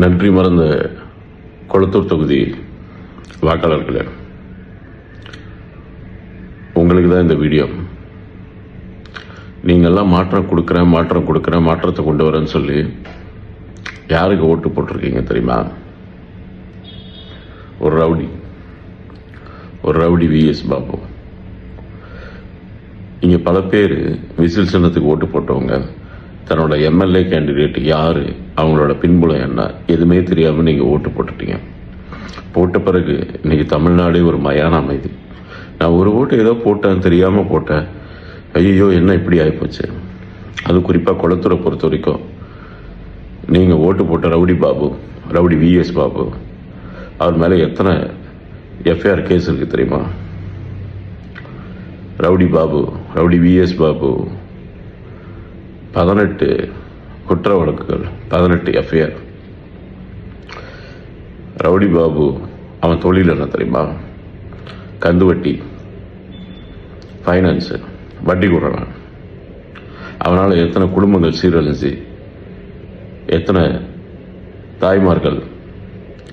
நன்றி மறந்த கொளத்தூர் தொகுதி வாக்காளர்களே, உங்களுக்கு தான் இந்த வீடியோ. நீங்கள்லாம் மாற்றத்தை கொண்டு வரேன்னு சொல்லி யாருக்கு ஓட்டு போட்டிருக்கீங்க தெரியுமா? ஒரு ரவுடி விஎஸ் பாபு. இங்கே பல பேர் விசில் சின்னத்துக்கு ஓட்டு போட்டவங்க தன்னோட எம்எல்ஏ கேண்டிடேட் யார், அவங்களோட பின்புலம் என்ன, எதுவுமே தெரியாமல் நீங்கள் ஓட்டு போட்டுட்டீங்க. போட்ட பிறகு இன்னைக்கு தமிழ்நாடே ஒரு மயான அமைதி. நான் ஒரு ஓட்டு ஏதோ போட்டேன், தெரியாமல் போட்டேன், ஐயோ என்ன இப்படி ஆகிப்போச்சு. அது குறிப்பாக கொளத்தூரை பொறுத்த வரைக்கும் நீங்கள் ஓட்டு போட்ட ரவுடி விஎஸ் பாபு, அவர் மேலே எத்தனை எஃப்ஐஆர் கேஸ் இருக்குது தெரியுமா? ரவுடி விஎஸ் பாபு 18 குற்ற வழக்குகள், 18 எஃப்ஐஆர். ரவுடி பாபு அவன் தொழில் என்ன தெரியுமா? கந்துவட்டி, ஃபைனான்ஸு, வட்டி கொடுறான். அவனால் எத்தனை குடும்பங்கள் சீரழிஞ்சு, எத்தனை தாய்மார்கள்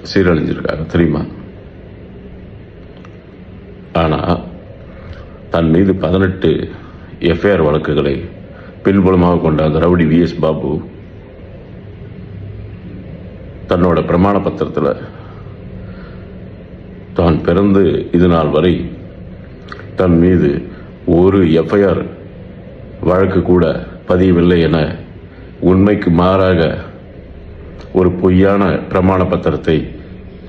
சீரழிஞ்சிருக்காங்க தெரியுமா? ஆனால் தன் மீது 18 எஃப்ஐஆர் வழக்குகளை பின்புலமாக கொண்ட அந்த ரவுடி விஎஸ் பாபு தன்னோட பிரமாண பத்திரத்தில் தான் பிறந்து இது நாள் வரை தன் மீது ஒரு எஃப்ஐஆர் வழக்கு கூட பதியவில்லை என உண்மைக்கு மாறாக ஒரு பொய்யான பிரமாண பத்திரத்தை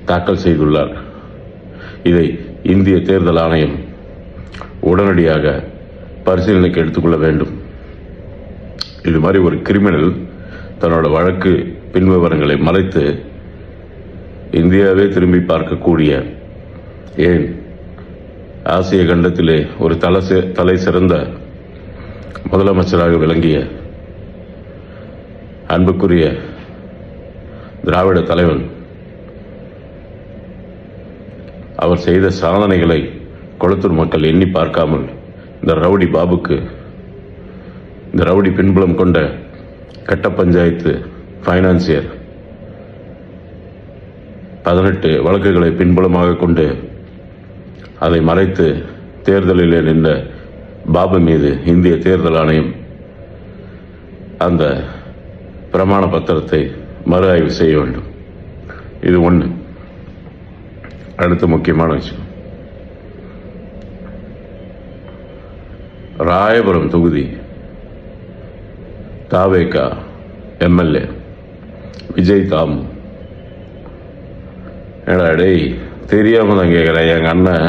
தாக்கல் செய்துள்ளார். இதை இந்திய தேர்தல் ஆணையம் உடனடியாக பரிசீலனைக்கு எடுத்துக்கொள்ள வேண்டும். இது மாதிரி ஒரு கிரிமினல் தன்னோட வழக்கு பின்விவரங்களை மறைத்து இந்தியாவே திரும்பி பார்க்கக்கூடிய, ஏன் ஆசிய கண்டத்திலே ஒரு தலை சிறந்த முதலமைச்சராக விளங்கிய அன்புக்குரிய திராவிட தலைவன் அவர் செய்த சாதனைகளை கொளத்தூர் மக்கள் எண்ணி பார்க்காமல் இந்த ரவுடி பாபுக்கு, இந்த ரவுடி பின்புலம் கொண்ட கட்ட பஞ்சாயத்து ஃபைனான்சியர் 18 வழக்குகளை பின்புலமாக கொண்டு அதை மறைத்து தேர்தலில் நின்ற பாபு மீது இந்திய தேர்தல் ஆணையம் அந்த பிரமாண பத்திரத்தை மறு ஆய்வு செய்ய வேண்டும். இது ஒன்று. அடுத்த முக்கியமான விஷயம், ராயபுரம் தொகுதி தாவேகா எம்எல்ஏ விஜய் தாமு. ஏடா டேய், தெரியாம தான் கேட்குறேன். எங்கள் அண்ணன்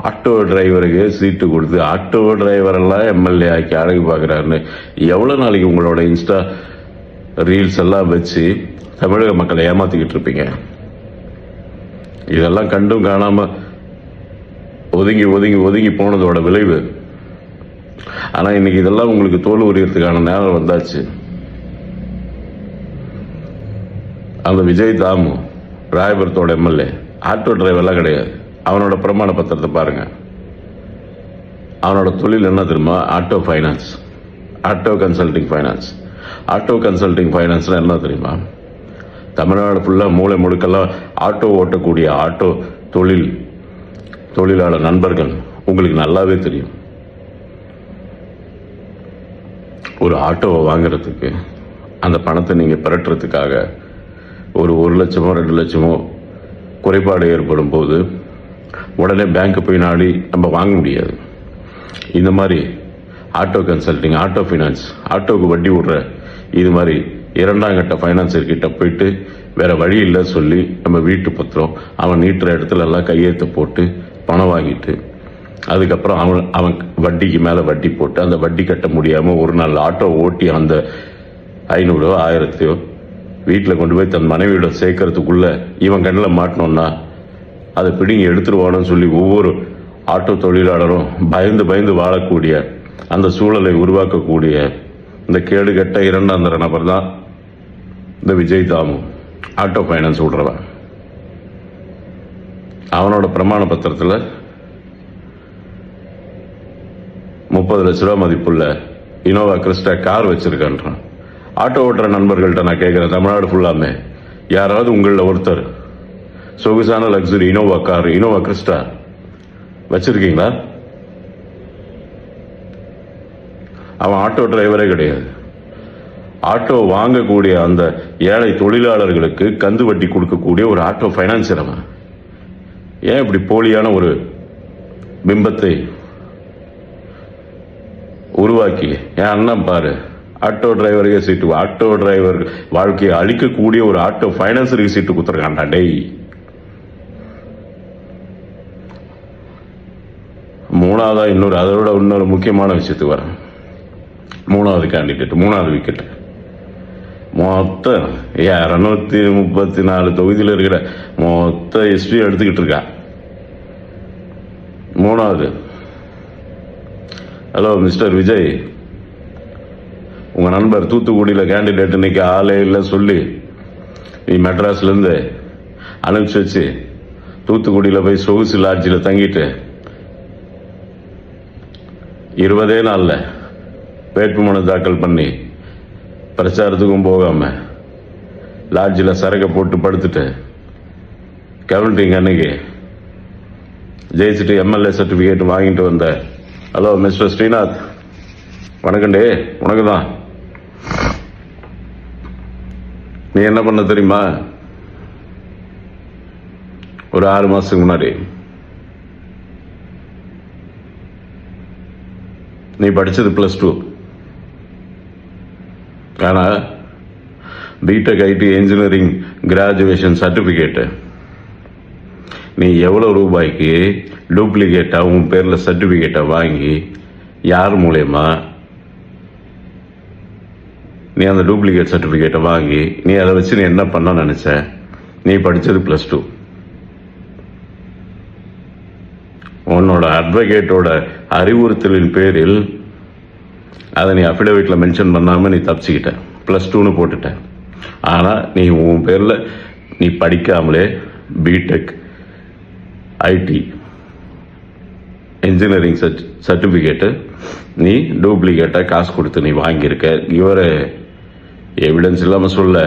ஆட்டோ டிரைவருக்கு சீட்டு கொடுத்து ஆட்டோ டிரைவரெல்லாம் எம்எல்ஏ ஆக்கி அழகு பார்க்குறாருன்னு எவ்வளோ நாளைக்கு உங்களோட இன்ஸ்டா ரீல்ஸ் எல்லாம் வச்சு தமிழக மக்களை ஏமாற்றிக்கிட்டு இருப்பீங்க? இதெல்லாம் கண்டும் காணாமல் ஒதுங்கி போனதோட விளைவு. ஆனால் இன்னைக்கு இதெல்லாம் உங்களுக்கு தோல் உரியறதுக்கான நேரம் வந்தாச்சு. அந்த விஜய் தாமு ராயபுரத்தோட எம்எல்ஏ ஆட்டோ டிரைவர்லாம் கிடையாது. அவனோட பிரமாண பத்திரத்தை பாருங்க. அவனோட தொழில் என்ன தெரியுமா? ஆட்டோ ஃபைனான்ஸ், ஆட்டோ கன்சல்டிங் ஃபைனான்ஸ்னா என்ன தெரியுமா? தமிழ்நாடு ஃபுல்லாக மூளை முடுக்கெல்லாம் ஆட்டோ ஓட்டக்கூடிய ஆட்டோ தொழிலாளர் நண்பர்கள் உங்களுக்கு நல்லாவே தெரியும். ஒரு ஆட்டோவை வாங்குறதுக்கு அந்த பணத்தை நீங்கள் பெறட்டுறதுக்காக ஒரு 1 லட்சமோ 2 லட்சமோ குறைபாடு ஏற்படும் போது உடனே பேங்க்கு போய் நாடி நம்ம வாங்க முடியாது. இந்த மாதிரி ஆட்டோ கன்சல்டிங், ஆட்டோ ஃபைனான்ஸ், ஆட்டோவுக்கு வட்டி விடுற இது மாதிரி 2ஆம் கட்ட ஃபைனான்சர்கிட்ட போயிட்டு வேற வழி இல்லை சொல்லி நம்ம வீட்டு பத்திரம் அவன் நீட்டுற இடத்துல எல்லாம் கையெழுத்து போட்டு பணம் வாங்கிட்டு அதுக்கப்புறம் அவன் வட்டிக்கு மேலே வட்டி போட்டு அந்த வட்டி கட்ட முடியாமல் ஒரு நாள் ஆட்டோ ஓட்டி அந்த 500 1000 வீட்டில் கொண்டு போய் தன் மனைவியோட சேர்க்கறதுக்குள்ள இவன் கண்ணில் மாட்டினோன்னா அதை பிடிங்கி எடுத்துருவானு சொல்லி ஒவ்வொரு ஆட்டோ தொழிலாளரும் பயந்து வாழக்கூடிய அந்த சூழலை உருவாக்கக்கூடிய இந்த கேடுகட்ட 2ஆம் தர நபர் தான் இந்த விஜய் தாமு, ஆட்டோ ஃபைனான்ஸ் விடுறவன். அவனோட பிரமாண பத்திரத்தில் 30 லட்ச ரூபா மதிப்புள்ள இனோவா கிறிஸ்டா கார் வச்சிருக்கான்றான். ஆட்டோ ஓட்டுற நண்பர்கள்ட்ட நான் கேட்குறேன், தமிழ்நாடு ஃபுல்லாமே யாராவது உங்களில் ஒருத்தர் சொகுசான luxury Innova car, Innova Crysta வச்சிருக்கீங்களா? அவன் ஆட்டோ டிரைவரே கிடையாது. ஆட்டோ வாங்கக்கூடிய அந்த ஏழை தொழிலாளர்களுக்கு கந்து வட்டி கொடுக்கக்கூடிய ஒரு ஆட்டோ ஃபைனான்சர் அவன். ஏன் இப்படி போலியான ஒரு பிம்பத்தை உருவாக்கி என் அண்ணன் பாரு ஆட்டோ டிரைவருக்கே சீட்டு, ஆட்டோ டிரைவர் வாழ்க்கையை அழிக்கக்கூடிய ஒரு ஆட்டோ ஃபைனான்சருக்கு சீட்டு கொடுத்துருக்கான்டா டெய். மூணாவதா அதோட இன்னொரு முக்கியமான விஷயத்துக்கு வரேன். மூணாவது கேண்டிடேட், மூணாவது விக்கெட். மொத்தம் 234 தொகுதியில் இருக்கிற மொத்த ஹிஸ்டரி எடுத்துக்கிட்டு இருக்கா. மூணாவது, ஹலோ மிஸ்டர் விஜய், உங்க நண்பர் தூத்துக்குடியில் கேண்டிடேட் இன்னைக்கு ஆளே இல்லை சொல்லி நீ மெட்ராஸ்லேருந்து அனுப்பிச்சு வச்சு தூத்துக்குடியில் போய் சொகுசு லாட்ஜில் தங்கிட்டு 20 நாளில் வேட்புமனு தாக்கல் பண்ணி பிரச்சாரத்துக்கும் போகாம லாட்ஜில் சரக்கை போட்டு படுத்துட்டு கவுண்டிங் அன்னைக்கு ஜெயிச்சுட்டு எம்எல்ஏ சர்டிஃபிகேட் வாங்கிட்டு வந்த ஹலோ மிஸ்டர் ஸ்ரீநாத், வணக்கண்டே. உனக்கு தான். நீ என்ன பண்ண தெரியுமா? ஒரு 6 மாசத்துக்கு முன்னாடி நீ படிச்சது +2. ஆனா BTech IT engineering graduation certificate நீ எவ்வளவு ரூபாய்க்கு டூப்ளிகேட்டா உன் பேர்ல சர்டிபிகேட்டை வாங்கி யார் மூலயமா நீ அந்த டூப்ளிகேட் சர்டிபிகேட்டை வாங்கி நீ அதை வச்சு நீ என்ன பண்ண நினைச்ச? நீ படிச்சது +2. உன்னோட அட்வொகேட்டோட அறிவுறுத்தலின் பேரில் அதை நீ அஃபிடவிட்ல மென்ஷன் பண்ணாம நீ தப்பிச்சுக்கிட்ட, +2ன்னு போட்டுட்ட. ஆனா நீ உன் பேர்ல நீ படிக்காமலே பிடெக் ஐடி இன்ஜினியரிங் சர்டிபிகேட்டு நீ டூப்ளிகேட்டா காசு கொடுத்து நீ வாங்கியிருக்க. இவரை எவிடன்ஸ் இல்லாம சொல்ல.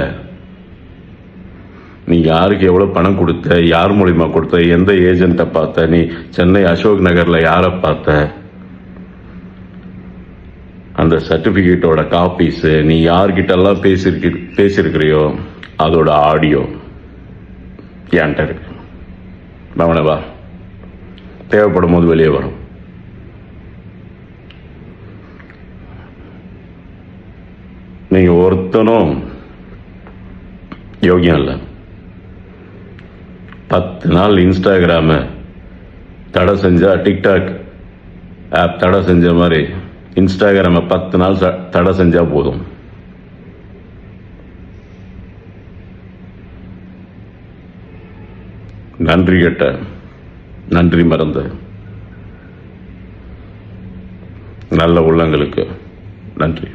நீ யாருக்கு எவ்வளவு பணம் கொடுத்த, யார் மூலியமா கொடுத்த, எந்த ஏஜென்ட்டை பார்த்த, நீ சென்னை அசோக் நகர்ல யாரை பார்த்த, அந்த சர்டிபிகேட்டோட காப்பீஸ், நீ யார்கிட்ட எல்லாம் பேசியிருக்கிறியோ அதோட ஆடியோ என்கிட்ட இருக்கு. கவனவா, தேவைப்படும் போது வெளியே வரும். நீங்க ஒருத்தனும் யோகியம் இல்லை. 10 நாள் இன்ஸ்டாகிராம தடை செஞ்சா டிக்டாக் ஆப் தடை செஞ்ச மாதிரி இன்ஸ்டாகிராம 10 நாள் தடை செஞ்சா போதும். நன்றி கெட்ட, நன்றி மறந்த நல்ல உள்ளங்களுக்கு நன்றி.